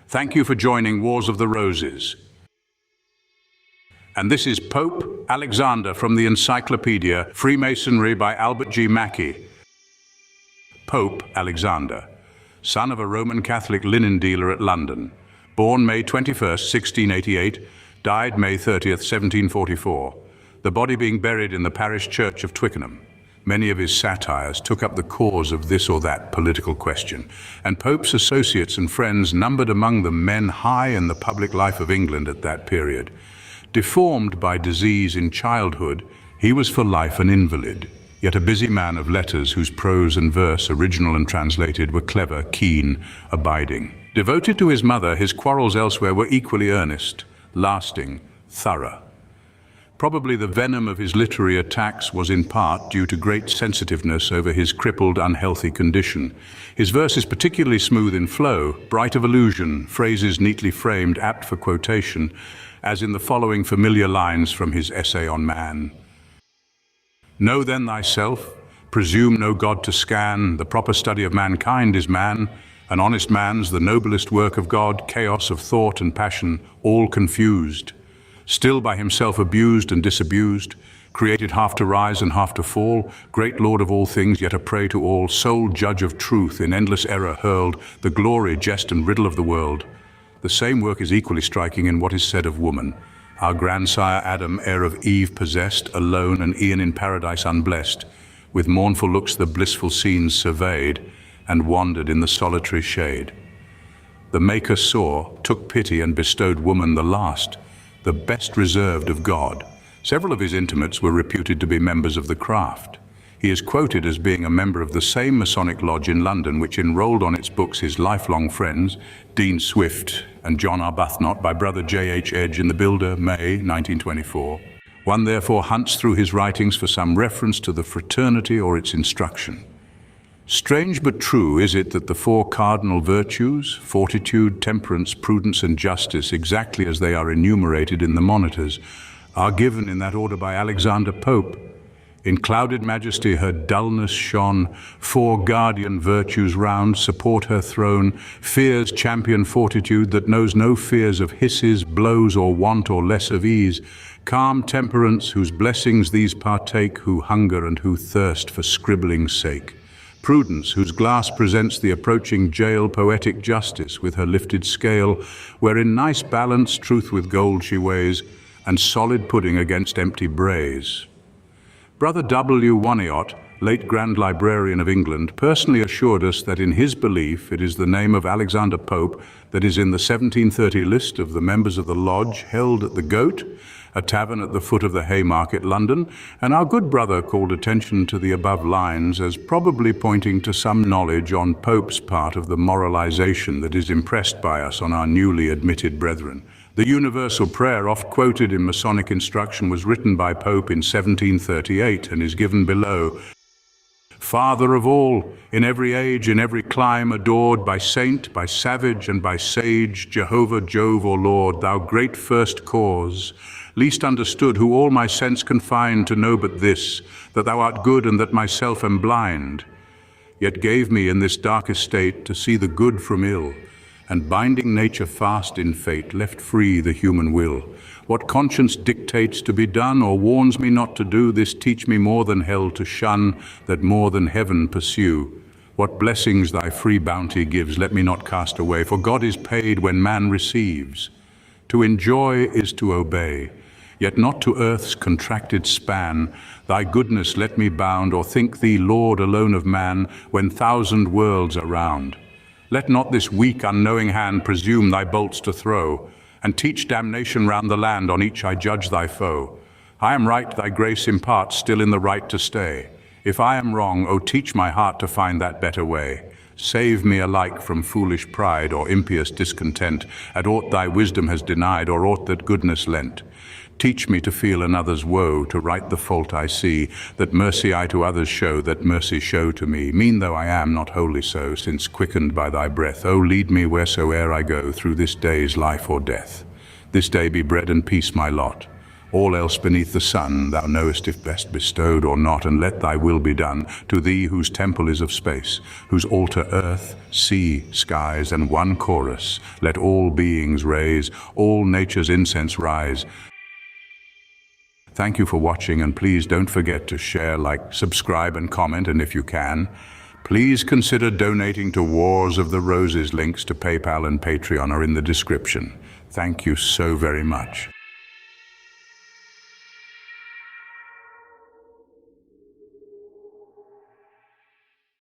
Thank you for joining Wars of the Roses. And this is Pope Alexander from the Encyclopedia Freemasonry by Albert G. Mackey. Pope Alexander, son of a Roman Catholic linen dealer at London, born May 21st, 1688, died May 30th, 1744, the body being buried in the parish church of Twickenham. Many of his satires took up the cause of this or that political question, and Pope's associates and friends numbered among them men high in the public life of England at that period. Deformed by disease in childhood, he was for life an invalid, yet a busy man of letters whose prose and verse, original and translated, were clever, keen, abiding. Devoted to his mother, his quarrels elsewhere were equally earnest, lasting, thorough. Probably the venom of his literary attacks was in part due to great sensitiveness over his crippled, unhealthy condition. His verse is particularly smooth in flow, bright of allusion, phrases neatly framed, apt for quotation, as in the following familiar lines from his essay on man. Know then thyself, presume no God to scan, the proper study of mankind is man, an honest man's the noblest work of God, chaos of thought and passion, all confused. Still by himself abused and disabused, created half to rise and half to fall, great Lord of all things, yet a prey to all, sole judge of truth, in endless error hurled, the glory, jest and riddle of the world. The same work is equally striking in what is said of woman. Our grandsire Adam, heir of Eve possessed, alone and e'en in paradise unblessed, with mournful looks the blissful scenes surveyed, and wandered in the solitary shade. The Maker saw, took pity and bestowed woman the last, the best reserved of God. Several of his intimates were reputed to be members of the craft. He is quoted as being a member of the same Masonic lodge in London which enrolled on its books his lifelong friends, Dean Swift and John Arbuthnot, by brother J.H. Edge in The Builder, May 1924. One therefore hunts through his writings for some reference to the fraternity or its instruction. Strange but true is it that the four cardinal virtues, fortitude, temperance, prudence, and justice, exactly as they are enumerated in the monitors, are given in that order by Alexander Pope. In clouded majesty her dullness shone, four guardian virtues round support her throne, fear's champion fortitude that knows no fears of hisses, blows, or want or less of ease, calm temperance whose blessings these partake who hunger and who thirst for scribbling's sake. Prudence, whose glass presents the approaching jail, poetic justice with her lifted scale, where in nice balance truth with gold she weighs, and solid pudding against empty brays. Brother W. Waniot, late Grand Librarian of England, personally assured us that in his belief it is the name of Alexander Pope that is in the 1730 list of the members of the lodge held at the Goat, a tavern at the foot of the Haymarket, London, and our good brother called attention to the above lines as probably pointing to some knowledge on Pope's part of the moralization that is impressed by us on our newly admitted brethren. The universal prayer oft quoted in Masonic instruction was written by Pope in 1738 and is given below. Father of all, in every age, in every clime, adored by saint, by savage, and by sage, Jehovah, Jove, or Lord, thou great first cause, least understood, who all my sense confined to know but this, that thou art good and that myself am blind, yet gave me in this dark estate to see the good from ill, and binding nature fast in fate, left free the human will. What conscience dictates to be done, or warns me not to do, this teach me more than hell to shun, that more than heaven pursue. What blessings thy free bounty gives, let me not cast away, for God is paid when man receives. To enjoy is to obey, yet not to earth's contracted span. Thy goodness let me bound, or think thee Lord alone of man, when thousand worlds are round. Let not this weak, unknowing hand presume thy bolts to throw, and teach damnation round the land, on each I judge thy foe. I am right, thy grace imparts, still in the right to stay. If I am wrong, O teach my heart to find that better way. Save me alike from foolish pride or impious discontent, at aught thy wisdom has denied, or aught that goodness lent. Teach me to feel another's woe, to right the fault I see, that mercy I to others show, that mercy show to me. Mean though I am, not wholly so, since quickened by thy breath, O lead me wheresoe'er I go, through this day's life or death. This day be bread and peace my lot. All else beneath the sun thou knowest if best bestowed or not, and let thy will be done to thee whose temple is of space, whose altar earth, sea, skies, and one chorus. Let all beings raise, all nature's incense rise. Thank you for watching, and please don't forget to share, like, subscribe, and comment, and if you can, please consider donating to Wars of the Roses. Links to PayPal and Patreon are in the description. Thank you so very much.